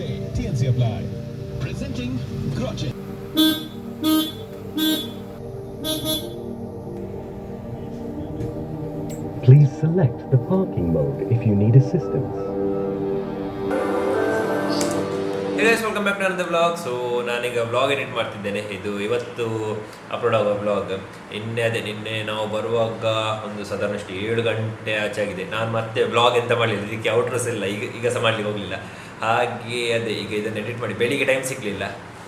today. TNC apply. Presenting Grochin. Please select the parking mode if you need assistance. Hey guys, welcome back to another vlog. So ನಾನೀಗ vlog edit ಮಾಡ್ತಿದ್ದೇನೆ. ಇದು ಇವತ್ತು upload ಆಗೋ vlog. ನಿನ್ನೆ ನಾವು ಬರುವಾಗ ಒಂದು ಸಾಧಾರಣಷ್ಟು 7 ಗಂಟೆ ಆಚೆ ಆಗಿದೆ. ನಾನು ಮತ್ತೆ ವ್ಲಾಗ್ ಎಂತ ಮಾಡಲಿಲ್ಲ, ಇದಕ್ಕೆ ಔಟ್ರಸ್ ಇಲ್ಲ, ಈಗ ಸಹ ಮಾಡಲಿಕ್ಕೆ ಹೋಗಲಿಲ್ಲ. ಹಾಗೆ ಈಗ ಇದನ್ನು ಎಡಿಟ್ ಮಾಡಿ ಬೆಳಿಗ್ಗೆ ಟೈಮ್ ಸಿಗಲಿಲ್ಲ,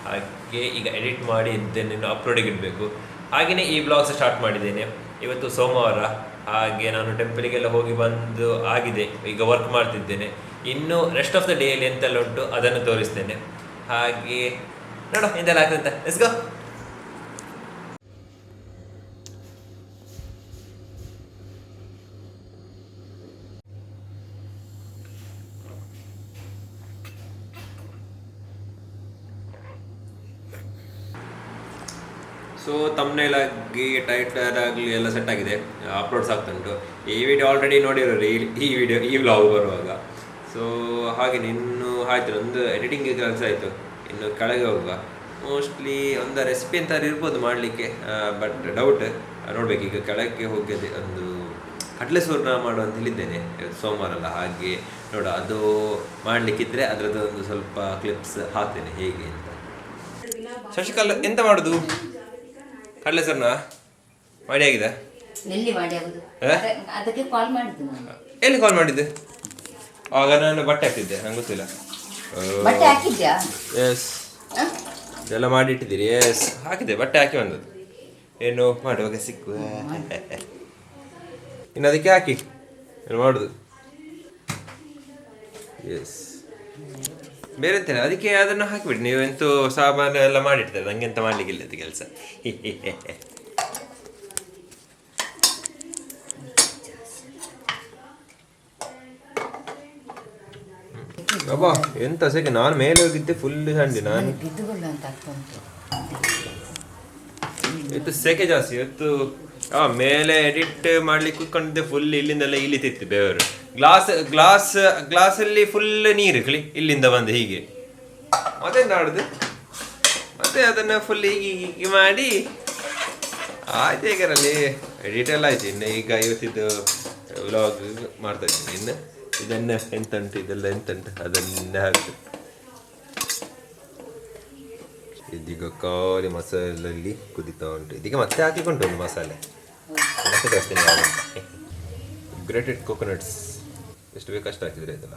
ಹಾಗೆ ಈಗ ಎಡಿಟ್ ಮಾಡಿ ಇದನ್ನು ಅಪ್ಲೋಡಿಗೆ ಇಡಬೇಕು. ಹಾಗೆಯೇ ಈ ವ್ಲಾಗ್ ಸಹ ಸ್ಟಾರ್ಟ್ ಮಾಡಿದ್ದೇನೆ. ಇವತ್ತು ಸೋಮವಾರ, ಹಾಗೆ ನಾನು ಟೆಂಪಲಿಗೆಲ್ಲ ಹೋಗಿ ಬಂದು ಆಗಿದೆ, ಈಗ ವರ್ಕ್ ಮಾಡ್ತಿದ್ದೇನೆ. ಇನ್ನು ರೆಸ್ಟ್ ಆಫ್ ದ ಡೇಯಲ್ಲಿ ಎಂತೆಲ್ಲ ಉಂಟು ಅದನ್ನು ತೋರಿಸ್ತೇನೆ. ಹಾಗೆ ನೋಡೋ ಎಂತೆಲ್ಲ ಆಗ್ತಂತ. Let's go. ಸೊ ತಮ್ನೇಲ್ ಆಗಿ ಟೈಟಲ್ ಆಗಲಿ ಎಲ್ಲ ಸೆಟ್ ಆಗಿದೆ, ಅಪ್ಲೋಡ್ಸ್ ಆಗ್ತುಂಟು. ಈ ವಿಡಿಯೋ ಆಲ್ರೆಡಿ ನೋಡಿರೋರು ಈ ವ್ಲಾಗ್ ಬರುವಾಗ. ಸೊ ಹಾಗೆ ಇನ್ನು ಆಯಿತು, ಒಂದು ಎಡಿಟಿಂಗ್ ಕೆಲಸ ಆಯಿತು. ಇನ್ನು ಕೆಳಗೆ ಹೋಗುವ. ಮೋಸ್ಟ್ಲಿ ಒಂದು ರೆಸಿಪಿ ಅಂತ ಇರ್ಬೋದು ಮಾಡಲಿಕ್ಕೆ, ಬಟ್ ಡೌಟ್ ನೋಡ್ಬೇಕು. ಈಗ ಕೆಳಗೆ ಹೋಗಿದೆ, ಒಂದು ಕಡಲೆ ಸೂರ್ಣ ಮಾಡುವಂತ ಹೇಳಿದ್ದೇನೆ, ಸೋಮವಾರ ಅಲ್ಲ. ಹಾಗೆ ನೋಡ, ಅದು ಮಾಡಲಿಕ್ಕಿದ್ರೆ ಅದರದ್ದು ಒಂದು ಸ್ವಲ್ಪ ಕ್ಲಿಪ್ಸ್ ಹಾಕ್ತೇನೆ ಹೇಗೆ ಅಂತ. ಶಶಿಕಲಾ ಎಂತ ಮಾಡೋದು? ಕಡಲೆ ಸೂರ್ಣ ಮಾಡಿ ಆಗಿದೆ? ಎಲ್ಲಿ ಮಾಡಿ ಆಗುದು? ಅದಕ್ಕೆ ಕಾಲ್ ಮಾಡಿದ್ದು ನಾನು. ಎಲ್ಲಿ ಕಾಲ್ ಮಾಡಿದ್ದೆ? ಆಗ ನಾನು ಬಟ್ಟೆ ಹಾಕ್ತಿದ್ದೆ, ನಂಗೆ ಗೊತ್ತಿಲ್ಲ. ಬಟ್ಟೆ ಹಾಕಿದ್ಯಾ? ಎಸ್, ಎಲ್ಲ ಮಾಡಿ ಇಟ್ಟಿದ್ದೀರಿ. ಎಸ್, ಹಾಕಿದ್ದೆ, ಬಟ್ಟೆ ಹಾಕಿ ಬಂದದ್ದು. ಏನು ಮಾಡುವಾಗ ಸಿಕ್ಕುವ ಇನ್ನು ಅದಕ್ಕೆ ಹಾಕಿ ಏನು ಮಾಡೋದು. ಎಸ್, ಬೇರೆ ಎಂತೇನೆ, ಅದಕ್ಕೆ ಅದನ್ನು ಹಾಕಿಬಿಡಿ. ನೀವು ಎಂತೂ ಸಾಮಾನು ಎಲ್ಲ ಮಾಡಿರ್ತಾರೆ, ನಂಗೆ ಎಂತ ಮಾಡಲಿಕ್ಕಿಲ್ಲ ಅದು ಕೆಲಸ. ಅಬ್ಬಾ ಎಂತ ಸೆಕೆ, ನಾನು ಮೇಲೆ ಹೋಗಿದ್ದೆ ಫುಲ್ ಸಂಡೆ. ನಾನು ಇವತ್ತು ಸೆಕೆ ಜಾಸ್ತಿ ಇವತ್ತು. ಮೇಲೆ ಎಡಿಟ್ ಮಾಡ್ಲಿಕ್ಕೆ ಕೂತ್ಕೊಂಡಿದ್ದೆ, ಫುಲ್ ಇಲ್ಲಿಂದೆಲ್ಲ ಇಳಿತಿತ್ತು ಬೆವರು. ಗ್ಲಾಸಲ್ಲಿ ಫುಲ್ ನೀರು ಇಲ್ಲಿಂದ ಬಂದು ಹೀಗೆ ಮತ್ತೆ ನಾಡುದು. ಮತ್ತೆ ಅದನ್ನು ಫುಲ್ ಹೀಗೆ ಮಾಡಿ ಆಯ್ತು. ಹೇಗರಲ್ಲಿ ಎಡಿಟ್ ಎಲ್ಲ ಆಯ್ತು. ಇನ್ನು ಈಗ ಇವತ್ತಿದ್ದು ವ್ಲಾಗ್ ಮಾಡ್ತಾ ಇದ್ದೀನಿ. ಇನ್ನು ಇದನ್ನು ಎಂತುಂಟು, ಇದೆಲ್ಲ ಎಂತುಂಟು ಅದನ್ನೇ ಹಾಕ್ತು. ಇದೀಗ ಖಾಲಿ ಮಸಾಲಲ್ಲಿ ಕುದಿತಾ ಉಂಟು. ಇದೀಗ ಮತ್ತೆ ಹಾಕಿಕೊಂಡು ಒಂದು ಮಸಾಲೆ ಮತ್ತೆ ತರಿಸ್ತೇನೆ. ಗ್ರೇಟೆಡ್ ಕೋಕೋನಟ್ಸ್ ಎಷ್ಟು ಬೇಕಷ್ಟು ಹಾಕಿದರೆ ಇದೆಲ್ಲ.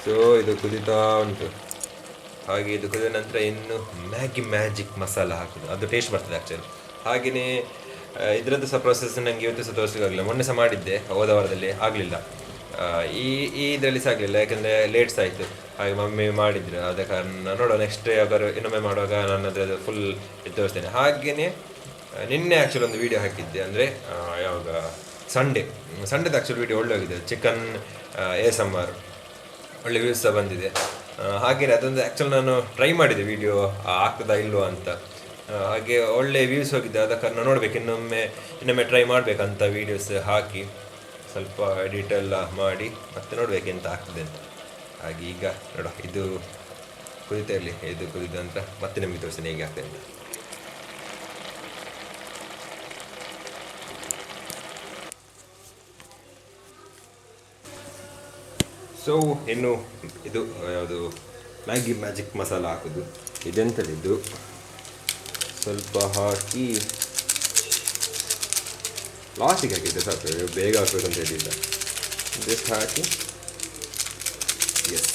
ಸೊ ಇದು ಕುದಿತಾ ಉಂಟು. ಹಾಗೆ ಇದು ಕುದಿದ ನಂತರ ಇನ್ನು ಮ್ಯಾಗಿ ಮ್ಯಾಜಿಕ್ ಮಸಾಲ ಹಾಕೋದು, ಅದು ಟೇಸ್ಟ್ ಬರ್ತದೆ ಆ್ಯಕ್ಚುಲಿ. ಹಾಗೆಯೇ ಇದರದ್ದು ಸಹ ಪ್ರೊಸೆಸ್ ನನಗೆ ಇವತ್ತು ಸಹ ತೋರಿಸೋಕ್ಕಾಗಲಿಲ್ಲ. ಮೊನ್ನೆ ಸಹ ಮಾಡಿದ್ದೆ, ಹೋದ ವಾರದಲ್ಲಿ ಆಗಲಿಲ್ಲ. ಇದರಲ್ಲಿ ಸಹ ಆಗಲಿಲ್ಲ, ಯಾಕಂದರೆ ಲೇಟ್ಸ್ ಆಯಿತು. ಹಾಗೆ ಮಮ್ಮಿ ಮಾಡಿದ್ರು, ಆದ ಕಾರಣ ನೋಡುವ ನೆಕ್ಸ್ಟ್ ಯಾವಾಗಾರು ಇನ್ನೊಮ್ಮೆ ಮಾಡುವಾಗ ನಾನು ಅದರದ್ದು ಫುಲ್ ಇದು ತೋರಿಸ್ತೇನೆ. ಹಾಗೆಯೇ ನಿನ್ನೆ ಆ್ಯಕ್ಚುಲಿ ಒಂದು ವೀಡಿಯೋ ಹಾಕಿದ್ದೆ, ಅಂದರೆ ಯಾವಾಗ ಸಂಡೇದು ಆ್ಯಕ್ಚುಲಿ ವೀಡಿಯೋ ಒಳ್ಳೆ ಹೋಗಿದೆ. ಚಿಕನ್ ASMR ಒಳ್ಳೆ ವ್ಯೂಸ್ ಸಹ ಬಂದಿದೆ. ಹಾಗೆಯೇ ಅದೊಂದು ಆ್ಯಕ್ಚುಲಿ ನಾನು ಟ್ರೈ ಮಾಡಿದೆ ವೀಡಿಯೋ ಆಗ್ತದಾ ಇಲ್ವೋ ಅಂತ. ಹಾಗೆ ಒಳ್ಳೆ ವ್ಯೂಸ್ ಹೋಗಿದೆ, ಆದ ಕಾರಣ ನೋಡಬೇಕು, ಇನ್ನೊಮ್ಮೆ ಟ್ರೈ ಮಾಡಬೇಕಂತ ವೀಡಿಯೋಸ್ ಹಾಕಿ ಸ್ವಲ್ಪ ಎಡಿಟ್ ಎಲ್ಲ ಮಾಡಿ ಮತ್ತೆ ನೋಡ್ಬೇಕು ಎಂತ ಆಗ್ತದೆ ಅಂತ. ಹಾಗೆ ಈಗ ನೋಡ, ಇದು ಕುದಿತಾ ಇರಲಿ. ಇದು ಕುದಿದ ನಂತರ ಮತ್ತೆ ನಿಮಗೆ ತೋರಿಸ್ತೀನಿ ಹೇಗೆ ಆಗ್ತದೆ ಅಂತ. ಸೊ ಇನ್ನು ಇದು ಯಾವುದು ಮ್ಯಾಗಿ ಮ್ಯಾಜಿಕ್ ಮಸಾಲ ಹಾಕೋದು. ಇದೆಂತದ್ದು, ಸ್ವಲ್ಪ ಹಾಕಿ ಲಾಸ್ಟಿಗೆ ಹಾಕಿದ್ದೆ, ಸಾಕು, ಬೇಗ ಹಾಕ್ಬೇಕಂತ ಹೇಳಿಲ್ಲ. ಜಸ್ಟ್ ಹಾಕಿ ಎಸ್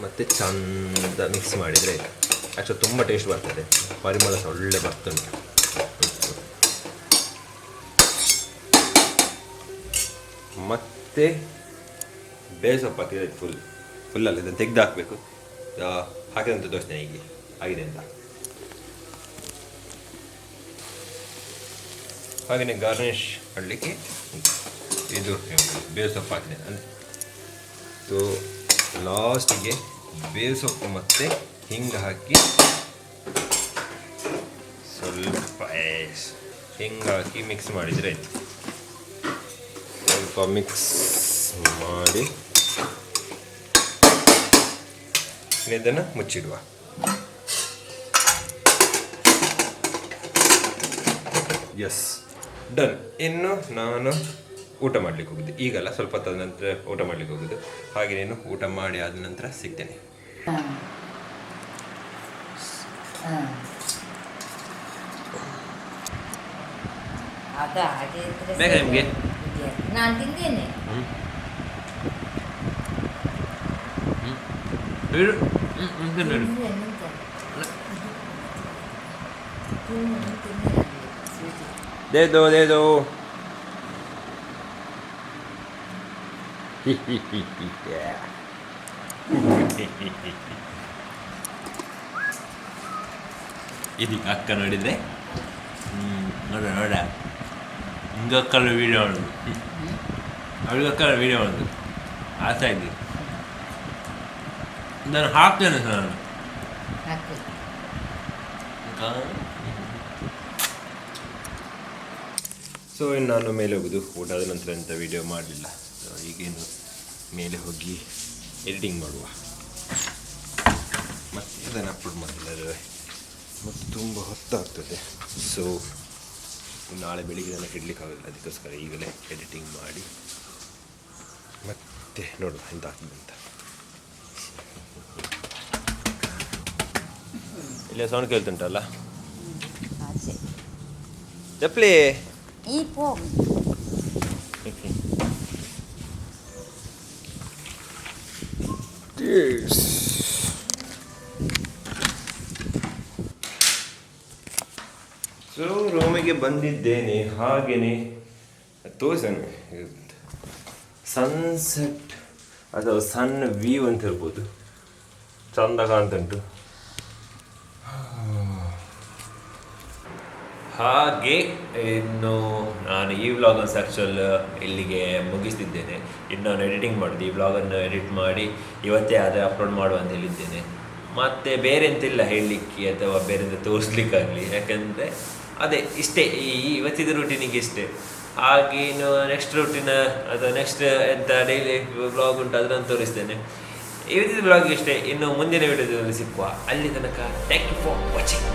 ಮತ್ತು ಚಂದ ಮಿಕ್ಸ್ ಮಾಡಿದರೆ ಆ್ಯಕ್ಚುಲಿ ತುಂಬ ಟೇಸ್ಟ್ ಬರ್ತದೆ. ಪರಿಮಳ ಸಹ ಒಳ್ಳೆ ಬರ್ತುಂಟು. ಮತ್ತು ಬೇಳೆ ಸೊಪ್ಪು ಹಾಕಿದ್ರೆ ಫುಲ್ಲಲ್ಲಿ ಇದನ್ನು ತೆಗೆದು ಹಾಕಬೇಕು. ಹಾಕಿದಂತ ತೋರಿಸ್ತೇನೆ ಹೀಗೆ ಆಗಿದೆ ಅಂತ. ಹಾಗೆಯೇ ಗಾರ್ನಿಷ್ ಮಾಡಲಿಕ್ಕೆ ಇದು ಬೇವು ಸೊಪ್ಪು ಹಾಕಿದೆ. ಅಂದರೆ ಸೊ ಲಾಸ್ಟಿಗೆ ಬೇವು ಸೊಪ್ಪು ಮತ್ತು ಹಿಂಗೆ ಹಾಕಿ ಸ್ವಲ್ಪ ಹಿಂಗೆ ಹಾಕಿ ಮಿಕ್ಸ್ ಮಾಡಿದರೆ ಆಯಿತು. ಸ್ವಲ್ಪ ಮಿಕ್ಸ್ ಮಾಡಿ ಇದನ್ನು ಮುಚ್ಚಿಡುವ. S, done. ಇನ್ನು ನಾನು ಊಟ ಮಾಡ್ಲಿಕ್ಕೆ ಹೋಗುದು, ಈಗಲ್ಲ ಸ್ವಲ್ಪ ಹೊತ್ತಾದ ನಂತರ ಊಟ ಮಾಡ್ಲಿಕ್ಕೆ ಹೋಗುದು. ಹಾಗೆ ನೀನು ಊಟ ಮಾಡಿ ಆದ ನಂತರ ಸಿಗ್ತೇನೆ. ಆಗ ಹಾಗೆ ಇದ್ರೆ ಬೇಕಾ ನಿಮಗೆ? ನಾನು ತಿಂದೇನೆ. ದೇದೋ ಇದೀಗ ಅಕ್ಕ ನೋಡಿದ್ರೆ ನೋಡ ಹಿಂಗಕ್ಕಲ್ಲ ವೀಡಿಯೋ ಮಾಡೋದು, ಅವಳಿಗಕ್ಕಲ್ಲ ವೀಡಿಯೋ ಮಾಡೋದು. ಆಯ್ತಾ ಇದ್ದೀವಿ, ನಾನು ಹಾಕ್ತೇನೆ ಸರ್. ನಾನು ಸೊ ಇನ್ನು ನಾನು ಮೇಲೆ ಹೋಗೋದು. ಊಟದ ನಂತರ ಎಂಥ ವೀಡಿಯೋ ಮಾಡಲಿಲ್ಲ. ಈಗೇನು ಮೇಲೆ ಹೋಗಿ ಎಡಿಟಿಂಗ್ ಮಾಡುವ, ಮತ್ತು ಇದನ್ನು ಅಪ್ಲೋಡ್ ಮಾಡಿಲ್ಲ, ಮತ್ತು ತುಂಬ ಹೊತ್ತಾಗ್ತದೆ. ಸೊ ನಾಳೆ ಬೆಳಿಗ್ಗೆ ನನಗೆ ಇಡಲಿಕ್ಕಾಗಲ್ಲ, ಅದಕ್ಕೋಸ್ಕರ ಈಗಲೇ ಎಡಿಟಿಂಗ್ ಮಾಡಿ ಮತ್ತೆ ನೋಡುವ ಎಂತ ಆಗ್ತದೆ ಅಂತ. ಇಲ್ಲೇ ಸೌಂಡ್ ಕೇಳ್ತುಂಟಲ್ಲ, ಚಪ್ಲಿ ಈ ಪೋ ಸೊ ರೂಮಿಗೆ ಬಂದಿದ್ದೇನೆ. ಹಾಗೆಯೇ ತೋರಿಸೋಣ, ಸನ್ಸೆಟ್ ಅಥವಾ ಸನ್ ವ್ಯೂ ಅಂತ ಹೇಳ್ಬೋದು, ಚಂದ ಕಾಣ್ತುಂಟು. ಹಾಗೆ ಇನ್ನು ನಾನು ಈ ವ್ಲಾಗನ್ನು ಆ್ಯಕ್ಚುಲ್ ಇಲ್ಲಿಗೆ ಮುಗಿಸ್ತಿದ್ದೇನೆ. ಇನ್ನು ನಾನು ಎಡಿಟಿಂಗ್ ಮಾಡೋದು, ಈ ವ್ಲಾಗನ್ನು ಎಡಿಟ್ ಮಾಡಿ ಇವತ್ತೇ ಆದರೆ ಅಪ್ಲೋಡ್ ಮಾಡುವ ಅಂತ ಹೇಳಿದ್ದೇನೆ. ಮತ್ತು ಬೇರೆ ಎಂತಿಲ್ಲ ಹೇಳಲಿಕ್ಕೆ ಅಥವಾ ಬೇರೆಂತ ತೋರಿಸ್ಲಿಕ್ಕಾಗಲಿ, ಯಾಕಂದರೆ ಅದೇ ಇಷ್ಟೇ, ಈ ಇವತ್ತಿನ ರೂಟೀನಿಗೆ ಇಷ್ಟೇ. ಹಾಗೇನು ನೆಕ್ಸ್ಟ್ ರೂಟೀನ್ ಅಥವಾ ನೆಕ್ಸ್ಟ್ ಎಂಥ ಡೈಲಿ ವ್ಲಾಗ್ ಉಂಟು ಅದನ್ನು ತೋರಿಸ್ತೇನೆ. ಇವತ್ತಿನ ವ್ಲಾಗ್ ಇಷ್ಟೇ. ಇನ್ನು ಮುಂದಿನ ವೀಡಿಯೋದಲ್ಲಿ ಸಿಕ್ಕುವ. ಅಲ್ಲಿ ತನಕ ಥ್ಯಾಂಕ್ ಯು ಫಾರ್ ವಾಚಿಂಗ್.